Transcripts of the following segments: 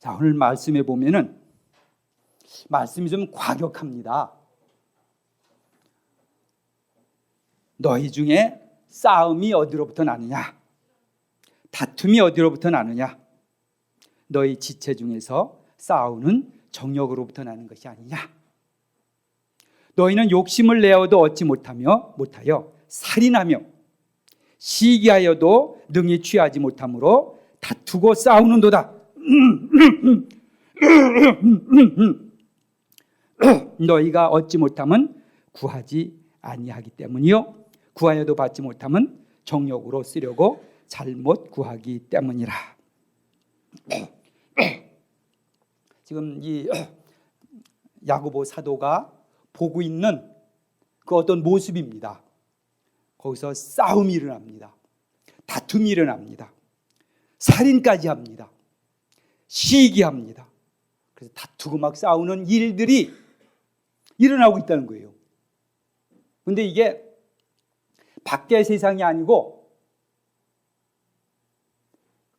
자, 오늘 말씀에 보면은 말씀이 좀 과격합니다. 너희 중에 싸움이 어디로부터 나느냐? 다툼이 어디로부터 나느냐? 너희 지체 중에서 싸우는 정욕으로부터 나는 것이 아니냐? 너희는 욕심을 내어도 얻지 못하여 살인하며 시기하여도 능히 취하지 못함으로 다투고 싸우는도다. 너희가 얻지 못함은 구하지 아니하기 때문이요 구하여도 받지 못함은 정욕으로 쓰려고 잘못 구하기 때문이라. 지금 이 야고보 사도가 보고 있는 그 어떤 모습입니다. 거기서 싸움이 일어납니다. 다툼이 일어납니다. 살인까지 합니다. 시기합니다. 그래서 다투고 막 싸우는 일들이 일어나고 있다는 거예요. 그런데 이게 밖의 세상이 아니고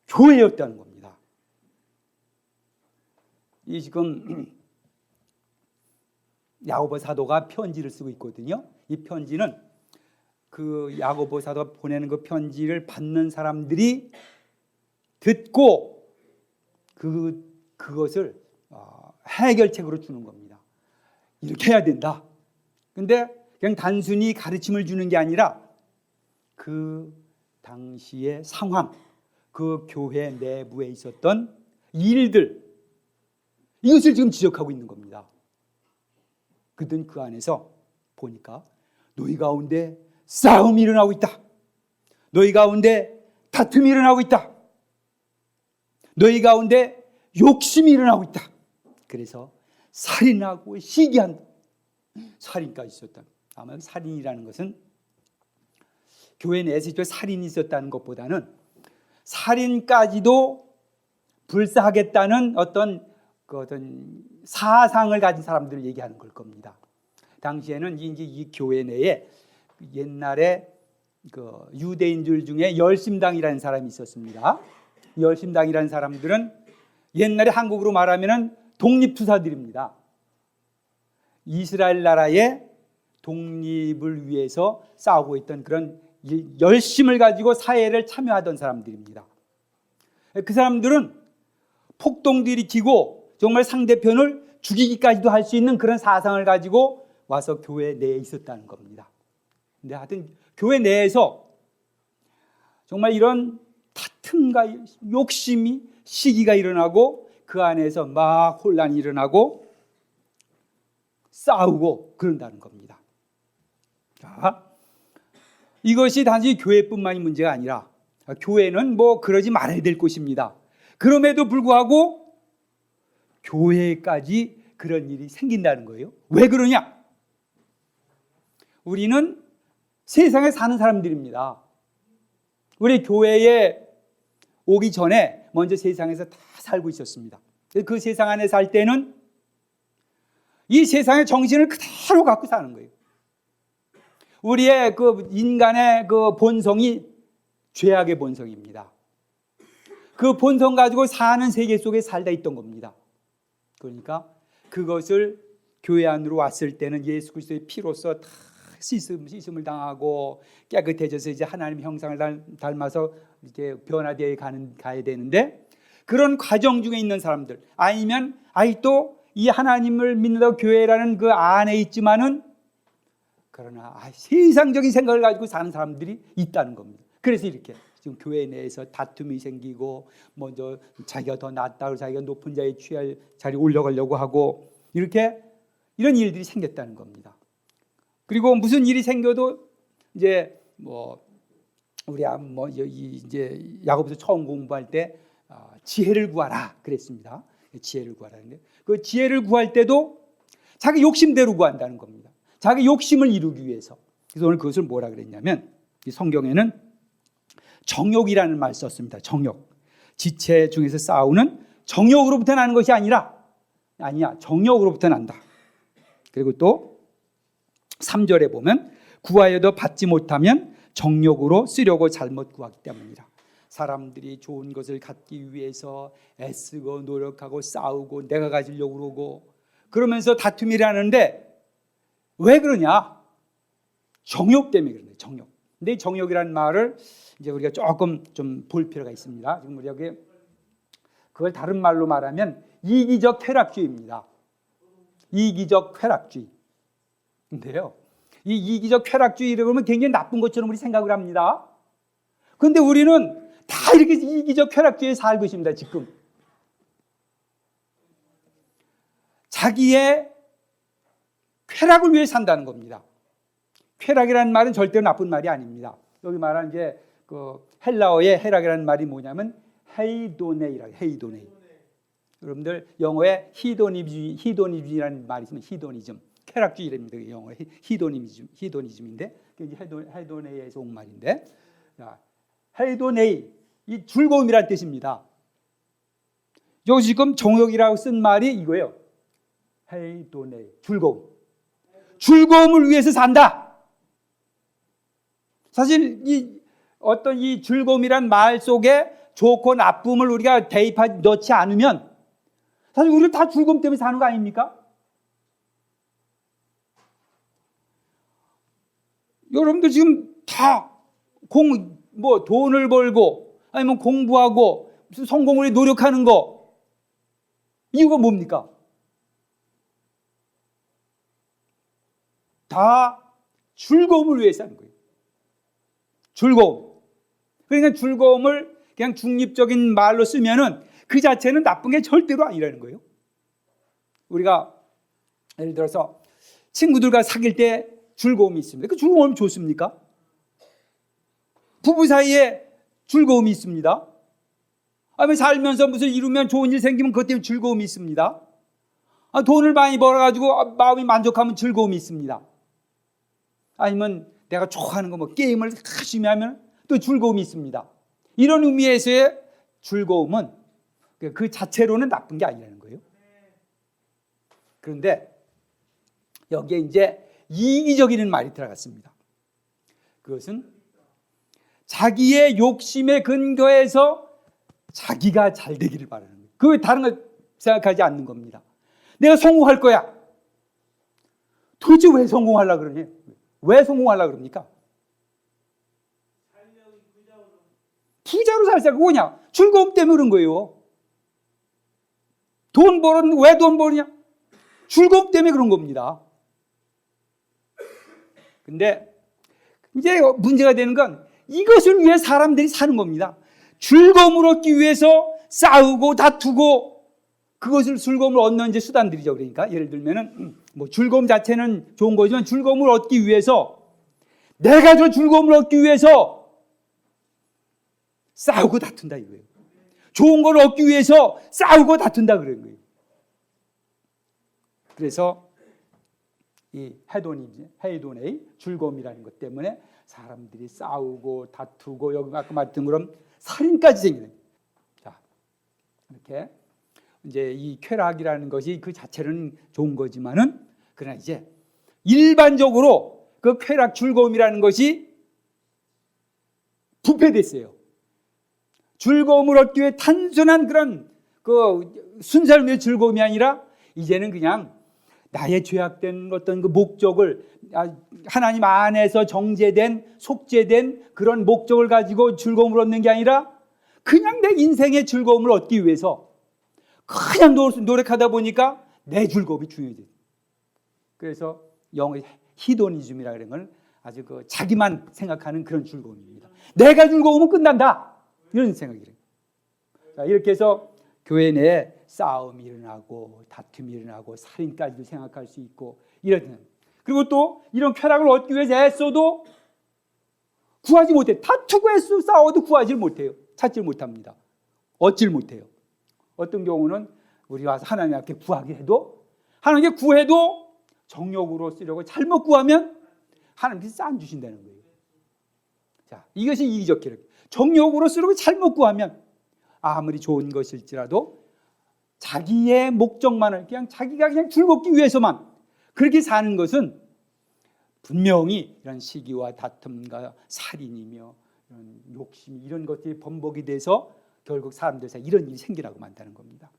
교회였다는 겁니다. 이 지금 야고보 사도가 편지를 쓰고 있거든요. 이 편지는 그 야고보 사도가 보내는 그 편지를 받는 사람들이 듣고 그것을 해결책으로 주는 겁니다. 이렇게 해야 된다. 근데 그냥 단순히 가르침을 주는 게 아니라 그 당시의 상황, 그 교회 내부에 있었던 일들, 이것을 지금 지적하고 있는 겁니다. 그든 그 안에서 보니까 너희 가운데 싸움이 일어나고 있다. 너희 가운데 다툼이 일어나고 있다. 너희 가운데 욕심이 일어나고 있다. 그래서 살인하고 시기한다. 살인까지 있었다. 아마 살인이라는 것은 교회 내에서 살인이 있었다는 것보다는 살인까지도 불사하겠다는 어떤 사상을 가진 사람들을 얘기하는 걸 겁니다. 당시에는 이제 이 교회 내에 옛날에 그 유대인들 중에 열심당이라는 사람이 있었습니다. 열심당이라는 사람들은 옛날에 한국으로 말하면은 독립투사들입니다. 이스라엘 나라의 독립을 위해서 싸우고 있던 그런 열심을 가지고 사회를 참여하던 사람들입니다. 그 사람들은 폭동도 일으키고 정말 상대편을 죽이기까지도 할 수 있는 그런 사상을 가지고 와서 교회 내에 있었다는 겁니다. 근데 하여튼 교회 내에서 정말 이런 다툼과 욕심이 시기가 일어나고 그 안에서 막 혼란이 일어나고 싸우고 그런다는 겁니다. 자, 이것이 단지 교회뿐만이 문제가 아니라 교회는 뭐 그러지 말아야 될 곳입니다. 그럼에도 불구하고 교회까지 그런 일이 생긴다는 거예요. 왜 그러냐? 우리는 세상에 사는 사람들입니다. 우리 교회에 오기 전에 먼저 세상에서 다 살고 있었습니다. 그 세상 안에 살 때는 이 세상의 정신을 그대로 갖고 사는 거예요. 우리의 그 인간의 그 본성이 죄악의 본성입니다. 그 본성 가지고 사는 세계 속에 살다 있던 겁니다. 그러니까 그것을 교회 안으로 왔을 때는 예수 그리스도의 피로써 다 씻음을 당하고 깨끗해져서 이제 하나님의 형상을 닮아서 이렇게 변화되어 가야 되는데, 그런 과정 중에 있는 사람들, 아니면 또 이 하나님을 믿는다고 교회라는 그 안에 있지만은 그러나 세상적인 생각을 가지고 사는 사람들이 있다는 겁니다. 그래서 이렇게 지금 교회 내에서 다툼이 생기고 먼저 자기가 더 낫다고 자기가 높은 자리에 취할 자리에 올라가려고 하고 이렇게 이런 일들이 생겼다는 겁니다. 그리고 무슨 일이 생겨도 이제 우리 이제 야고보서 처음 공부할 때 지혜를 구하라 그랬습니다. 지혜를 구하라는데 그 지혜를 구할 때도 자기 욕심대로 구한다는 겁니다. 자기 욕심을 이루기 위해서. 그래서 오늘 그것을 뭐라 그랬냐면 이 성경에는 정욕이라는 말 썼습니다. 정욕. 지체 중에서 싸우는 정욕으로부터 나는 것이 아니야. 정욕으로부터 난다. 그리고 또 3절에 보면 구하여도 받지 못하면 정욕으로 쓰려고 잘못 구하기 때문이라. 사람들이 좋은 것을 갖기 위해서 애쓰고 노력하고 싸우고 내가 가지려고 그러고 그러면서 다툼이 일어나는데 왜 그러냐? 정욕 때문에 그러네. 정욕. 근데 이 정욕이라는 말을 이제 우리가 조금 좀 볼 필요가 있습니다. 지금 우리가 그걸 다른 말로 말하면 이기적 쾌락주의입니다. 이기적 쾌락주의. 근데요, 이 이기적 쾌락주의를 보면 굉장히 나쁜 것처럼 우리 생각을 합니다. 그런데 우리는 다 이렇게 이기적 쾌락주의에 살고 있습니다. 지금 자기의 쾌락을 위해 산다는 겁니다. 쾌락이라는 말은 절대로 나쁜 말이 아닙니다. 여기 말한 이제 그 헬라어의 쾌락이라는 말이 뭐냐면 헤이도네이라고. 헤이도네이. 여러분들 영어에 히도니즘이라는 말이 있으면 히도니즘, 쾌락주의랍니다. 영어에 히도니즘인데 이게 헤도네이에서 온 말인데, 헤이도네이 이 즐거움이란 뜻입니다. 여기 지금 정욕이라고 쓴 말이 이거예요. 헤이도네이, 즐거움. 즐거움을 위해서 산다. 사실 어떤 이 즐거움이란 말 속에 좋고 나쁨을 우리가 넣지 않으면 사실 우리를 다 즐거움 때문에 사는 거 아닙니까? 여러분들 지금 다 돈을 벌고 아니면 공부하고 무슨 성공을 위해 노력하는 거 이유가 뭡니까? 다 즐거움을 위해서 하는 거예요. 즐거움. 그러니까 즐거움을 그냥 중립적인 말로 쓰면은 그 자체는 나쁜 게 절대로 아니라는 거예요. 우리가 예를 들어서 친구들과 사귈 때 즐거움이 있습니다. 그 즐거움이 좋습니까? 부부 사이에 즐거움이 있습니다. 아니면 살면서 무슨 이루면 좋은 일 생기면 그것 때문에 즐거움이 있습니다. 돈을 많이 벌어가지고 마음이 만족하면 즐거움이 있습니다. 아니면 내가 좋아하는 거 게임을 열심히 하면 또 즐거움이 있습니다. 이런 의미에서의 즐거움은 그 자체로는 나쁜 게 아니라는 거예요. 그런데 여기에 이제 이기적인 말이 들어갔습니다. 그것은 자기의 욕심에 근거해서 자기가 잘 되기를 바라는 거예요. 그 다른 걸 생각하지 않는 겁니다. 내가 성공할 거야. 도대체 왜 성공하려고 그러냐? 왜 성공하려고 그럽니까? 부자로 살자. 그거냐? 즐거움 때문에 그런 거예요. 왜 돈 버느냐? 즐거움 때문에 그런 겁니다. 근데 이제 문제가 되는 건 이것을 위해 사람들이 사는 겁니다. 즐거움을 얻기 위해서 싸우고 다투고 그것을 즐거움을 얻는 이제 수단들이죠. 그러니까 예를 들면은 즐거움 자체는 좋은 거지만 즐거움을 얻기 위해서 내가 저 즐거움을 얻기 위해서 싸우고 다툰다 이거예요. 좋은 걸 얻기 위해서 싸우고 다툰다 그런 거예요. 그래서 이 헤이도네이 즐거움이라는 것 때문에 사람들이 싸우고 다투고 여기 아까 말했던 것처럼 살인까지 생기는. 자, 이렇게 이제 이 쾌락이라는 것이 그 자체는 좋은 거지만은 그러나 이제 일반적으로 그 쾌락 즐거움이라는 것이 부패됐어요. 즐거움을 얻기 위해 단순한 그런 그 순살의 즐거움이 아니라 이제는 그냥 나의 죄악된 어떤 그 목적을 하나님 안에서 정죄된 속죄된 그런 목적을 가지고 즐거움을 얻는 게 아니라 그냥 내 인생의 즐거움을 얻기 위해서 그냥 노력하다 보니까 내 즐거움이 중요해져요. 그래서 영어의 히도니즘이라고 하는 건 아주 그 자기만 생각하는 그런 즐거움입니다. 내가 즐거우면 끝난다 이런 생각이래요. 자, 이렇게 해서 교회 내에 싸움이 일어나고 다툼이 일어나고 살인까지도 생각할 수 있고 이런. 그리고 또 이런 쾌락을 얻기 위해서 애써도 구하지 못해. 다투고 애써 싸워도 구하지 못해요. 찾지 못합니다. 얻질 못해요. 어떤 경우는 우리가 하나님 앞에 구하게 해도 하나님께 구해도 정욕으로 쓰려고 잘못 구하면 하나님께서 안 주신다는 거예요. 자, 이것이 이기적 쾌락. 정욕으로 쓰려고 잘못 구하면 아무리 좋은 것일지라도 자기의 목적만을 자기가 그냥 즐겁기 위해서만 그렇게 사는 것은 분명히 이런 시기와 다툼과 살인이며 이런 욕심 이런 것들이 번복이 돼서 결국 사람들 사이 이런 일이 생기라고 만다는 겁니다.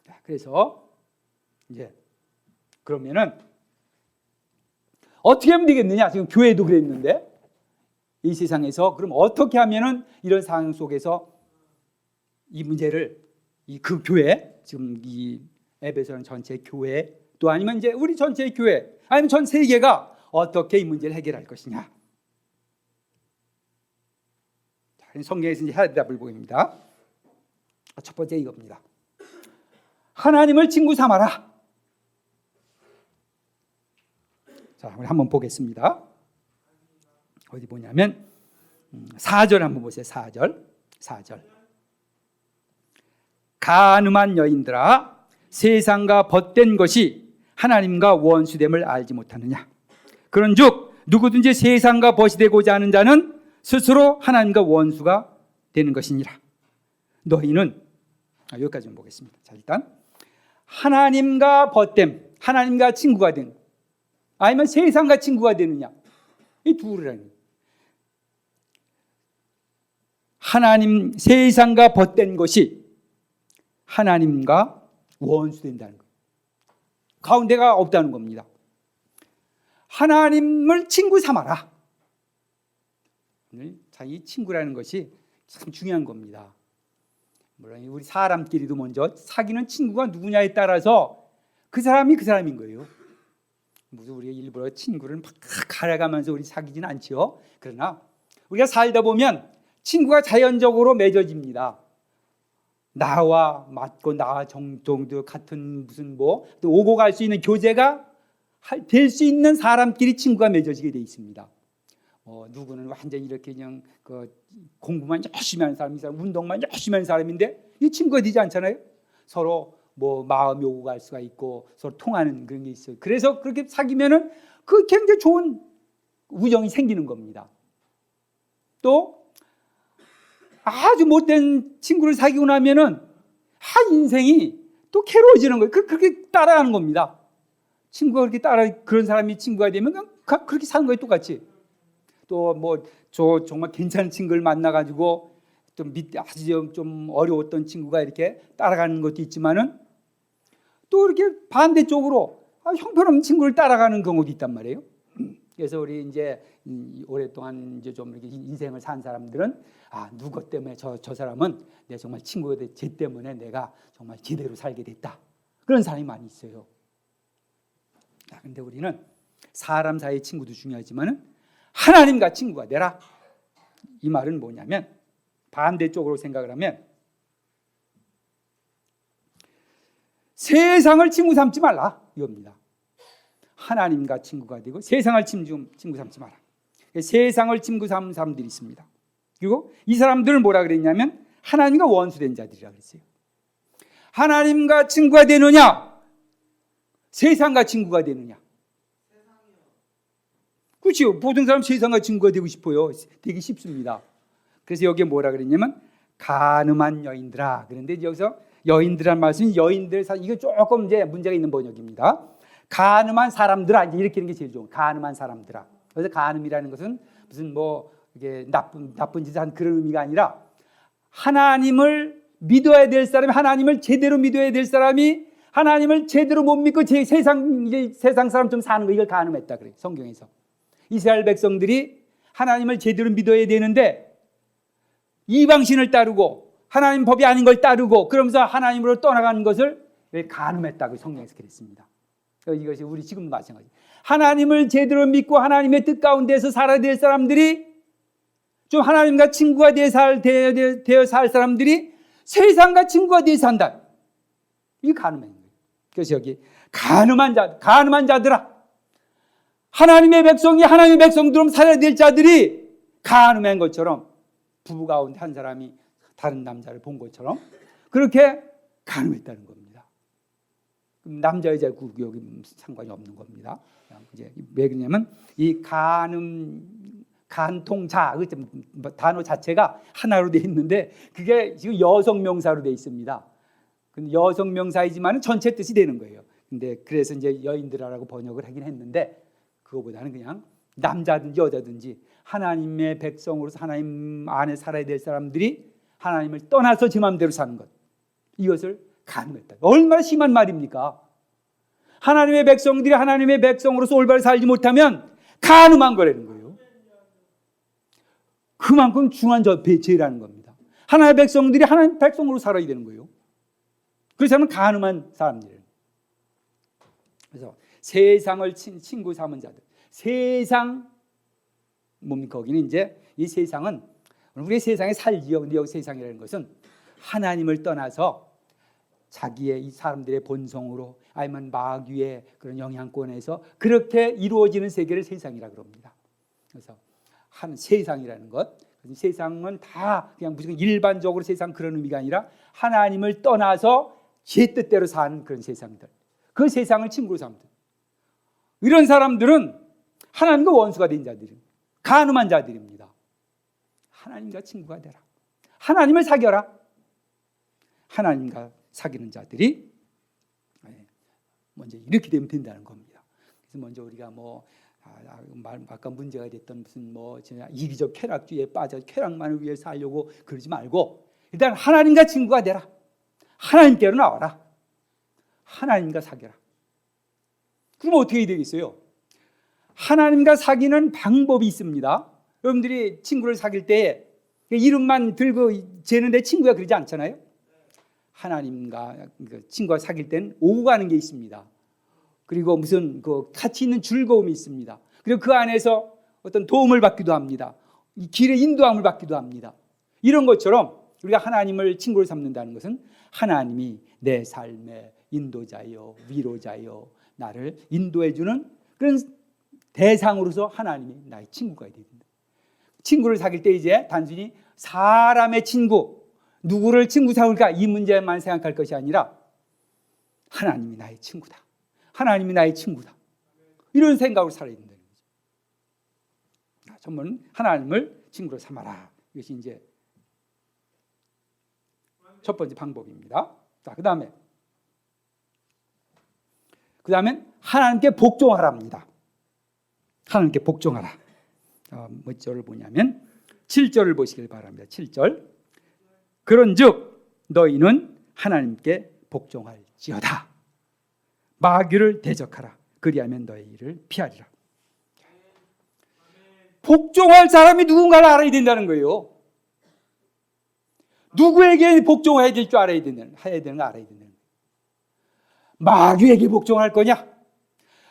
자, 그래서 이제 그러면은 어떻게 하면 되겠느냐? 지금 교회도 그랬는데 이 세상에서 그럼 어떻게 하면은 이런 상황 속에서 이 문제를 그 교회 지금 이 에베소는 전체 교회 또 아니면 이제 우리 전체 교회 아니면 전 세계가 어떻게 이 문제를 해결할 것이냐? 성경에서 이제 해답을 보입니다. 첫 번째 이겁니다. 하나님을 친구 삼아라. 자, 우리 한번 보겠습니다. 어디 보냐면 4절 한번 보세요. 4절. 간음한 여인들아, 세상과 벗된 것이 하나님과 원수됨을 알지 못하느냐? 그런즉 누구든지 세상과 벗이 되고자 하는 자는 스스로 하나님과 원수가 되는 것이니라. 너희는 여기까지 좀 보겠습니다. 자, 일단 하나님과 벗됨, 하나님과 친구가 된, 아니면 세상과 친구가 되느냐? 이 둘이라는. 하나님, 세상과 벗된 것이 하나님과 원수된다는 거예요. 가운데가 없다는 겁니다. 하나님을 친구 삼아라. 자, 이 친구라는 것이 참 중요한 겁니다. 물론 우리 사람끼리도 먼저 사귀는 친구가 누구냐에 따라서 그 사람이 그 사람인 거예요. 무슨 우리가 일부러 친구를 막 갈아가면서 우리 사귀지는 않지요. 그러나 우리가 살다 보면 친구가 자연적으로 맺어집니다. 나와 맞고 나와 정도 같은 무슨 뭐 또 오고 갈 수 있는 교제가 될 수 있는 사람끼리 친구가 맺어지게 돼 있습니다. 누구는 완전히 이렇게 그냥 공부만 열심히 하는 사람이 운동만 열심히 하는 사람인데 이 친구가 되지 않잖아요. 서로 뭐 마음이 오고 갈 수가 있고 서로 통하는 그런 게 있어요. 그래서 그렇게 사귀면은 그 굉장히 좋은 우정이 생기는 겁니다. 또 아주 못된 친구를 사귀고 나면은 인생이 또 괴로워지는 거예요. 그렇게 따라가는 겁니다. 친구가 그렇게 그런 사람이 친구가 되면 그냥 그렇게 사는 거예요, 똑같이. 또 뭐 정말 괜찮은 친구를 만나가지고 아주 좀 어려웠던 친구가 이렇게 따라가는 것도 있지만은 또 이렇게 반대쪽으로 형편없는 친구를 따라가는 경우도 있단 말이에요. 그래서 우리 이제 오랫동안 이제 좀 이렇게 인생을 산 사람들은 누구 때문에 저 사람은 내 정말 친구가 쟤 때문에 내가 정말 제대로 살게 됐다. 그런 사람이 많이 있어요. 근데 우리는 사람 사이의 친구도 중요하지만은 하나님과 친구가 되라. 이 말은 뭐냐면 반대쪽으로 생각을 하면 세상을 친구 삼지 말라 이겁니다. 하나님과 친구가 되고 세상을 친구 삼지 마라. 세상을 친구 삼는 사람들이 있습니다. 그리고 이 사람들을 뭐라 그랬냐면 하나님과 원수된 자들이라 그랬어요. 하나님과 친구가 되느냐? 세상과 친구가 되느냐? 그렇죠. 모든 사람 세상과 친구가 되고 싶어요. 되기 쉽습니다. 그래서 여기에 뭐라 그랬냐면 간음한 여인들아. 그런데 여기서 여인들란 말씀이 여인들 이거 조금 이제 문제가 있는 번역입니다. 간음한 사람들아 이렇게 하는 게 제일 좋은. 간음한 사람들아. 그래서 간음이라는 것은 무슨 뭐 이게 나쁜 짓을 한 그런 의미가 아니라 하나님을 믿어야 될 사람이 하나님을 제대로 믿어야 될 사람이 하나님을 제대로 못 믿고 세상 사람처럼 사는 거 이걸 간음했다 그래요. 성경에서. 이스라엘 백성들이 하나님을 제대로 믿어야 되는데 이방신을 따르고 하나님 법이 아닌 걸 따르고 그러면서 하나님으로 떠나가는 것을 간음했다고 성경에서 그랬습니다. 이것이 우리 지금도 마찬가지. 하나님을 제대로 믿고 하나님의 뜻 가운데서 살아야 될 사람들이 좀 하나님과 친구가 되어 살 사람들이 세상과 친구가 되어 산다. 이게 간음한 거예요. 그래서 여기 간음한 자들아. 하나님의 백성이 하나님의 백성처럼 살아야 될 자들이 간음한 것처럼 부부 가운데 한 사람이 다른 남자를 본 것처럼 그렇게 간음했다는 겁니다. 남자 여자 여기 상관이 없는 겁니다. 이제 왜 그러냐면 이 간통자 그 단어 자체가 하나로 되어 있는데 그게 지금 여성 명사로 되어 있습니다. 근데 여성 명사이지만 전체 뜻이 되는 거예요. 근데 그래서 이제 여인들아라고 번역을 하긴 했는데 그거보다는 그냥 남자든지 여자든지 하나님의 백성으로서 하나님 안에 살아야 될 사람들이 하나님을 떠나서 제 마음대로 사는 것, 이것을 간음했다. 얼마나 심한 말입니까? 하나님의 백성들이 하나님의 백성으로서 올바로 살지 못하면 간음한 거라는 거예요. 그만큼 중한 죄라는 겁니다. 하나님의 백성들이 하나님의 백성으로 살아야 되는 거예요. 그래서 하면 간음한 사람들. 그래서 세상을 친구 삼은 자들. 세상 뭡니까? 거기는 이제 이 세상은 우리 세상에 살지요. 근데 여기 세상이라는 것은 하나님을 떠나서 자기의 이 사람들의 본성으로 아니면 마귀의 그런 영향권에서 그렇게 이루어지는 세계를 세상이라고 그럽니다. 그래서 한 세상이라는 것, 세상은 다 그냥 무조건 일반적으로 세상 그런 의미가 아니라 하나님을 떠나서 제 뜻대로 사는 그런 세상들, 그 세상을 친구로 삼는 이런 사람들은 하나님과 원수가 된 자들입니다. 간음한 자들입니다. 하나님과 친구가 되라. 하나님을 사귀어라. 하나님과 사귀는 자들이 먼저 이렇게 되면 된다는 겁니다. 그래서 먼저 우리가 아까 문제가 됐던 무슨 이기적 쾌락주의에 빠져 쾌락만을 위해 살려고 그러지 말고 일단 하나님과 친구가 되라. 하나님께로 나와라. 하나님과 사귀라. 그럼 어떻게 되겠어요? 하나님과 사귀는 방법이 있습니다. 여러분들이 친구를 사귈 때 이름만 들고 재는데 친구가 그러지 않잖아요. 하나님과 친구가 사귈 때는 오고 가는 게 있습니다. 그리고 무슨 같이 있는 즐거움이 있습니다. 그리고 그 안에서 어떤 도움을 받기도 합니다. 이 길에 인도함을 받기도 합니다. 이런 것처럼 우리가 하나님을 친구로 삼는다는 것은 하나님이 내 삶의 인도자요, 위로자요, 나를 인도해주는 그런 대상으로서 하나님이 나의 친구가 되야 된다. 친구를 사귈 때 이제 단순히 사람의 친구, 누구를 친구 삼을까 이 문제만 생각할 것이 아니라 하나님이 나의 친구다. 하나님이 나의 친구다. 이런 생각으로 살아야 된다는 거죠. 전부 하나님을 친구로 삼아라. 이것이 이제 첫 번째 방법입니다. 자, 그다음에 하나님께 복종하랍니다. 하나님께 복종하라. 몇 절을 보냐면 7절을 보시길 바랍니다. 7절. 그런즉 너희는 하나님께 복종할지어다. 마귀를 대적하라. 그리하면 너희를 피하리라. 복종할 사람이 누군가를 알아야 된다는 거예요. 누구에게 복종해야 될 줄 알아야 되는 거 알아야 된다는 거예요. 마귀에게 복종할 거냐?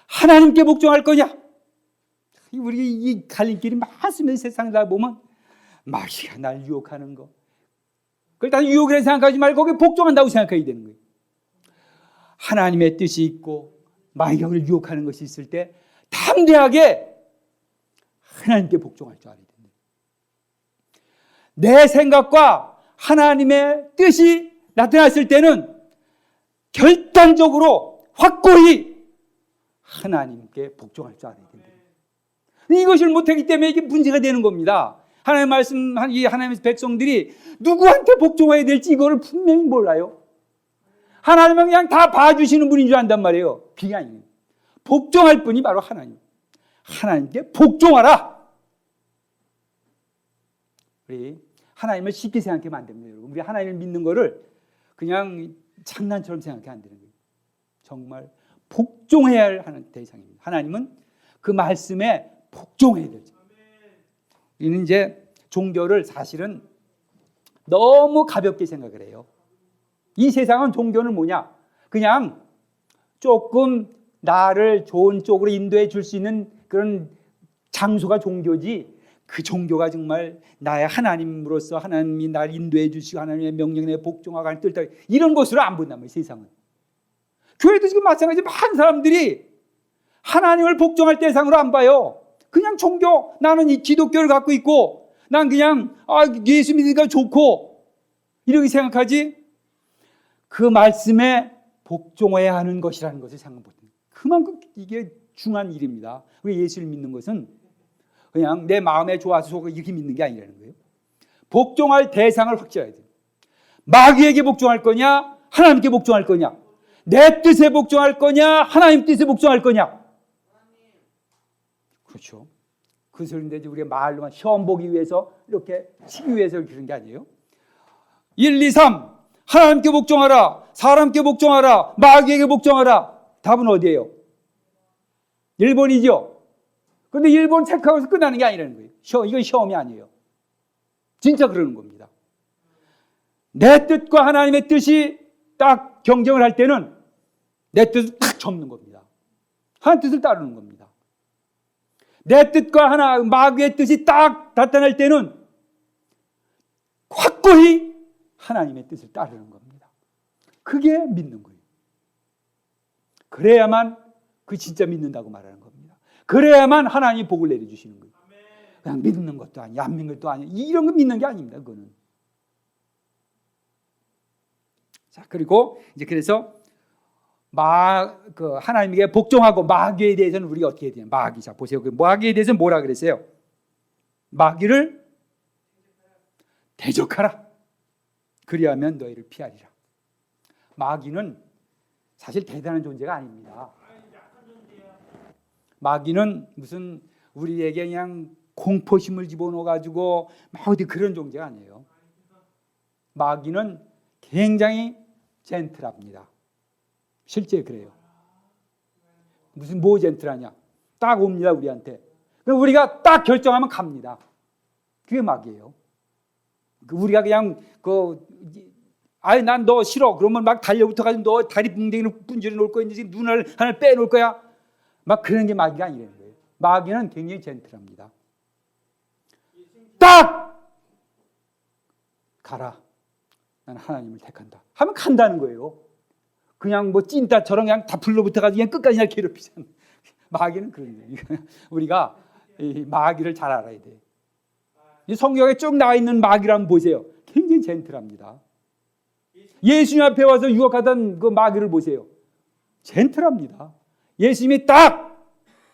하나님께 복종할 거냐? 우리 이 갈림길이 많습니다. 세상에 다 보면 마귀가 날 유혹하는 거, 그걸 다 유혹이라고 생각하지 말고 거기에 복종한다고 생각해야 되는 거예요. 하나님의 뜻이 있고 마귀가 우리를 유혹하는 것이 있을 때 담대하게 하나님께 복종할 줄 알아야 됩니다. 내 생각과 하나님의 뜻이 나타났을 때는 결단적으로 확고히 하나님께 복종할 줄 알아야 됩니다. 이것을 못하기 때문에 이게 문제가 되는 겁니다. 하나님의 말씀, 이 하나님의 백성들이 누구한테 복종해야 될지 이거를 분명히 몰라요. 하나님은 그냥 다 봐주시는 분인 줄 안단 말이에요. 그게 아니에요. 복종할 분이 바로 하나님. 하나님께 복종하라. 우리 하나님을 쉽게 생각하면 안 됩니다. 여러분. 우리 하나님을 믿는 거를 그냥 장난처럼 생각하면 안 되는 거예요. 정말 복종해야 하는 대상입니다. 하나님은 그 말씀에 복종해야 되죠. 이는 이제 종교를 사실은 너무 가볍게 생각을 해요. 이 세상은 종교는 뭐냐? 그냥 조금 나를 좋은 쪽으로 인도해 줄 수 있는 그런 장소가 종교지, 그 종교가 정말 나의 하나님으로서 하나님이 나를 인도해 주시고 하나님의 명령에 복종하고 하는 뜻, 이런 것으로 안 본단 말이에요. 세상은. 교회도 지금 마찬가지. 많은 사람들이 하나님을 복종할 대상으로 안 봐요. 그냥 종교, 나는 이 기독교를 갖고 있고 난 그냥 예수 믿으니까 좋고 이렇게 생각하지, 그 말씀에 복종해야 하는 것이라는 것을 생각 못해요. 그만큼 이게 중요한 일입니다. 우리 예수를 믿는 것은 그냥 내 마음에 좋아서 속을 이렇게 믿는 게 아니라는 거예요. 복종할 대상을 확실해야 돼요. 마귀에게 복종할 거냐, 하나님께 복종할 거냐, 내 뜻에 복종할 거냐, 하나님 뜻에 복종할 거냐. 그렇죠. 그 소리인데 우리가 말로만 시험 보기 위해서 이렇게 치기 위해서 그런 게 아니에요. 1, 2, 3 하나님께 복종하라, 사람께 복종하라, 마귀에게 복종하라. 답은 어디예요? 1번이죠. 그런데 1번 체크하고서 끝나는 게 아니라는 거예요. 이건 시험이 아니에요. 진짜 그러는 겁니다. 내 뜻과 하나님의 뜻이 딱 경쟁을 할 때는 내 뜻을 딱 접는 겁니다. 하나님 뜻을 따르는 겁니다. 내 뜻과 마귀의 뜻이 딱 나타날 때는 확고히 하나님의 뜻을 따르는 겁니다. 그게 믿는 거예요. 그래야만 그 진짜 믿는다고 말하는 겁니다. 그래야만 하나님이 복을 내려주시는 거예요. 그냥 믿는 것도 아니야, 안 믿는 것도 아니야. 이런 거 믿는 게 아닙니다. 그거는. 자, 그리고 이제 그래서 하나님에게 복종하고 마귀에 대해서는 우리가 어떻게 해야 되냐? 마귀. 자, 보세요. 그 마귀에 대해서는 뭐라 그랬어요? 마귀를 대적하라. 그리하면 너희를 피하리라. 마귀는 사실 대단한 존재가 아닙니다. 마귀는 무슨 우리에게 그냥 공포심을 집어넣어 가지고 막 어디 그런 존재가 아니에요. 마귀는 굉장히 젠틀합니다. 실제 그래요. 무슨 뭐 젠틀하냐? 딱 옵니다 우리한테. 그럼 우리가 딱 결정하면 갑니다. 그게 마귀예요. 우리가 그냥 난 너 싫어. 그러면 막 달려붙어 가지고 너 다리 붕대기를 분질러 놓을 거야. 이제 눈을 하나 빼놓을 거야. 막 그런 게 마귀가 아니라는 거예요. 마귀는 굉장히 젠틀합니다. 딱 가라. 나는 하나님을 택한다. 하면 간다는 거예요. 그냥 뭐 찐따처럼 그냥 다 불러붙어가지고 그냥 끝까지 그냥 괴롭히잖아. 마귀는 그런 거예요. 우리가 이 마귀를 잘 알아야 돼. 이 성경에 쭉 나와 있는 마귀를 한번 보세요. 굉장히 젠틀합니다. 예수님 앞에 와서 유혹하던 그 마귀를 보세요. 젠틀합니다. 예수님이 딱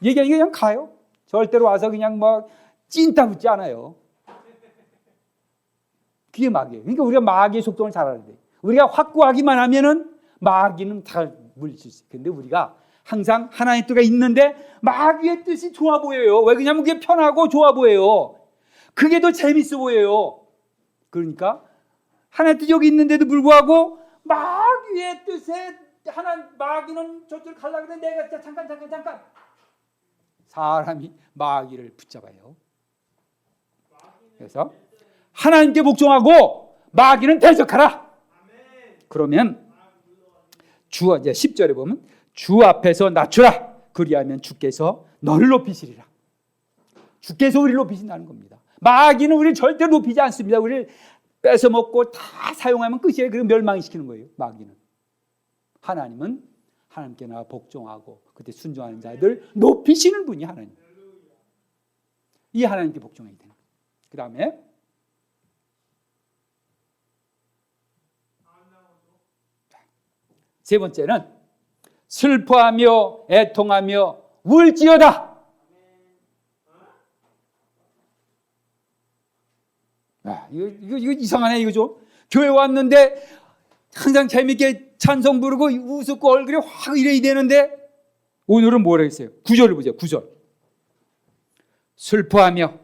얘기하니까 그냥 가요. 절대로 와서 그냥 뭐 찐따 붙지 않아요. 그게 마귀예요. 그러니까 우리가 마귀의 속성을 잘 알아야 돼요. 우리가 확고하기만 하면은 마귀는 다 물리칠 수 있어요. 근데 우리가 항상 하나님의 뜻가 있는데 마귀의 뜻이 좋아 보여요. 왜 그러냐면 그게 편하고 좋아 보여요. 그게 더 재밌어 보여요. 그러니까 하나님의 뜻이 여기 있는데도 불구하고 마귀의 뜻에 마귀는 저쪽을 가려고 하는데 내가 잠깐 사람이 마귀를 붙잡아요. 그래서 하나님께 복종하고 마귀는 대적하라. 그러면 이제 10절에 보면 주 앞에서 낮추라. 그리하면 주께서 너를 높이시리라. 주께서 우리를 높이신다는 겁니다. 마귀는 우리를 절대 높이지 않습니다. 우리를 뺏어 먹고 다 사용하면 끝이에요. 그리고 멸망시키는 거예요. 마귀는. 하나님은 하나님께 나와 복종하고 그때 순종하는 자들 높이시는 분이 하나님. 이 하나님께 복종해야 되는 거예요. 그 다음에 세 번째는 슬퍼하며 애통하며 울지어다. 이거 이상하네. 이거 좀 교회 왔는데 항상 재밌게 찬송 부르고 웃고 얼굴이 확 이래야 되는데 오늘은 뭐라 했어요? 9절을 보세요. 9절. 슬퍼하며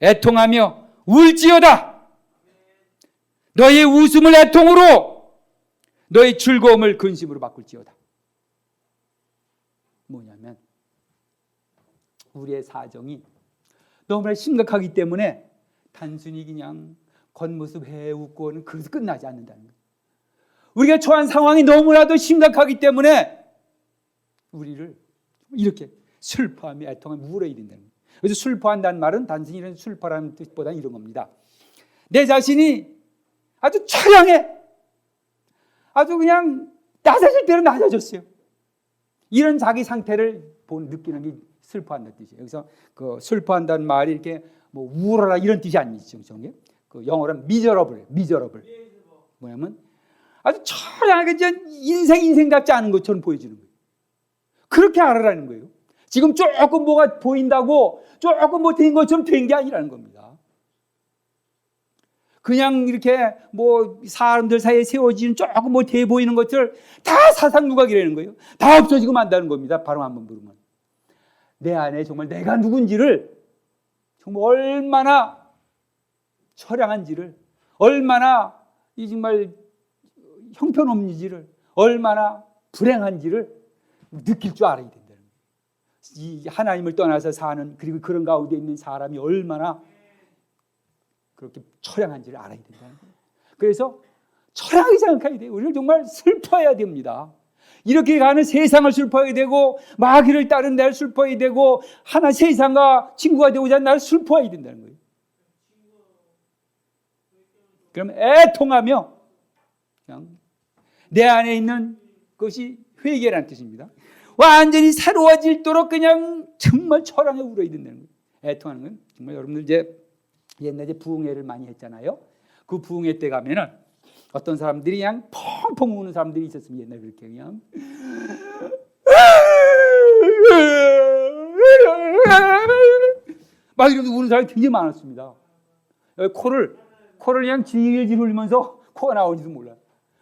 애통하며 울지어다. 너의 웃음을 애통으로 너의 즐거움을 근심으로 바꿀지어다. 뭐냐면 우리의 사정이 너무나 심각하기 때문에 단순히 그냥 겉모습 해웃고는 그래서 끝나지 않는다는 거예요. 우리가 처한 상황이 너무나도 심각하기 때문에 우리를 이렇게 슬퍼하며 애통하며 울어야 된다는 거예요. 그래서 슬퍼한다는 말은 단순히 이런 슬퍼라는 뜻보다는 이런 겁니다. 내 자신이 아주 처량해. 아주 그냥 낮아질 대로 낮아졌어요. 이런 자기 상태를 느끼는 게 슬퍼한다는 뜻이에요. 여기서 그 슬퍼한다는 말이 이렇게 뭐 우울하라 이런 뜻이 아니죠. 그 영어로는 miserable. 뭐냐면 아주 처량하게 인생답지 않은 것처럼 보여지는 거예요. 그렇게 알아라는 거예요. 지금 조금 뭐가 보인다고 조금 뭐 된 것처럼 된 게 아니라는 겁니다. 그냥 이렇게 뭐 사람들 사이에 세워지는 조금 뭐 돼 보이는 것들 다 사상누각이라는 거예요. 다 없어지고 만다는 겁니다. 바로 한번 부르면 내 안에 정말 내가 누군지를 정말 얼마나 처량한지를, 얼마나 이 정말 형편없는지를, 얼마나 불행한지를 느낄 줄 알아야 된다는 거예요. 이 하나님을 떠나서 사는, 그리고 그런 가운데 있는 사람이 얼마나 그렇게 처량한지를 알아야 된다는 거예요. 그래서 처량하게 생각해야 돼요. 우리는 정말 슬퍼해야 됩니다. 이렇게 가는 세상을 슬퍼해야 되고, 마귀를 따른 날 슬퍼해야 되고, 하나 세상과 친구가 되고자 하는 날 슬퍼해야 된다는 거예요. 그럼 애통하며 그냥 내 안에 있는 것이 회개라는 뜻입니다. 완전히 새로워질도록 그냥 정말 처량에 울어야 된다는 거예요. 애통하는 건 정말 여러분들 이제 옛날에 부흥회를 많이 했잖아요. 그 부흥회 때 가면은 어떤 사람들이 그냥 펑펑 우는 사람들이 있었습니다. 옛날에 그렇게 그냥 막 이러면서 우는 사람이 굉장히 많았습니다. 코를 그냥 질질 흘리면서 코가 나오는지도 몰라요.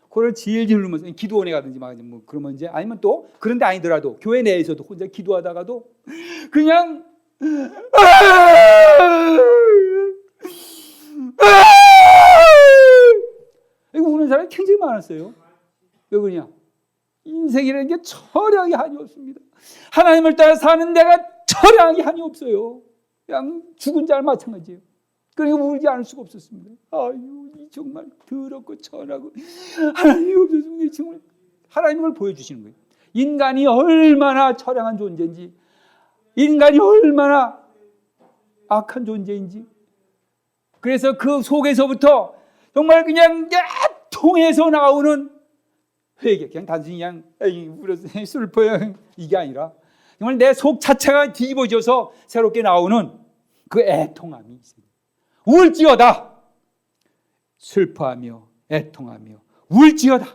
코를 질질 흘리면서 기도원에 가든지 막 뭐 그러면 이제, 아니면 또 그런데 아니더라도 교회 내에서도 혼자 기도하다가도 그냥 이거 우는 사람이 굉장히 많았어요. 왜 그러냐? 인생이라는 게 처량이 한이 없습니다. 하나님을 따라 사는 데가 처량이 한이 없어요. 그냥 죽은 자랑 마찬가지예요. 그러니까 울지 않을 수가 없었습니다. 아유, 정말 더럽고 천하고 하나님이 없었으면 정말 하나님을 보여주시는 거예요. 인간이 얼마나 처량한 존재인지, 인간이 얼마나 악한 존재인지. 그래서 그 속에서부터 정말 그냥 통해서 나오는 회개, 그냥 단순히 그냥 울어서 슬퍼요 이게 아니라 정말 내 속 자체가 뒤집어져서 새롭게 나오는 그 애통함이 있습니다. 울지어다, 슬퍼하며 애통하며 울지어다.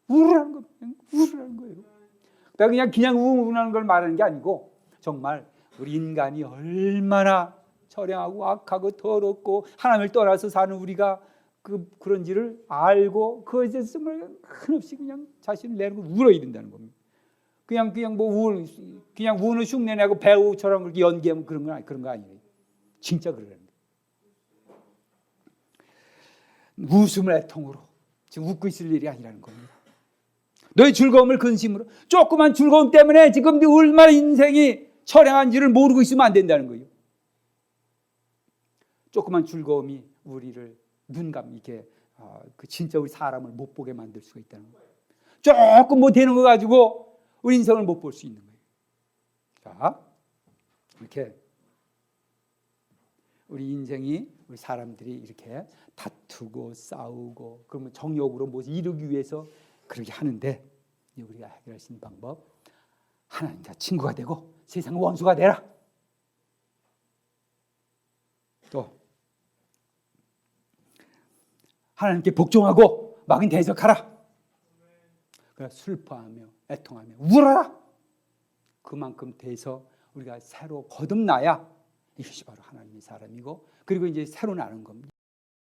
울으라는 거, 그냥 울으라는 거예요. 그냥 우는 걸 말하는 게 아니고, 정말 우리 인간이 얼마나 처량하고 악하고 더럽고 하나님을 떠나서 사는 우리가 그런지를 알고 그것에 정말 한없이 그냥 자신을 내놓고 울어야 된다는 겁니다. 그냥 우는 흉내내고 배우처럼 그렇게 연기하면 그런 거 아니에요. 진짜 그러는 거예요. 웃음을 애통으로 지금 웃고 있을 일이 아니라는 겁니다. 너의 즐거움을 근심으로, 조그만 즐거움 때문에 지금 얼마나 인생이 처량한지를 모르고 있으면 안 된다는 거예요. 조그만 즐거움이 우리를 이렇게 진짜 우리 사람을 못 보게 만들 수가 있다는 거예요. 조금 뭐 되는 거 가지고 우리 인생을 못 볼 수 있는 거예요. 자, 이렇게 우리 인생이, 우리 사람들이 이렇게 다투고 싸우고 그러면 정욕으로 뭐 이루기 위해서 그렇게 하는데, 우리가 해결할 수 있는 방법, 하나님과 친구가 되고 세상 원수가 되라. 또 하나님께 복종하고 마귀 대적하라. 슬퍼하며 애통하며 울어라. 그만큼 돼서 우리가 새로 거듭나야 이것이 바로 하나님의 사람이고, 그리고 이제 새로 나는 겁니다.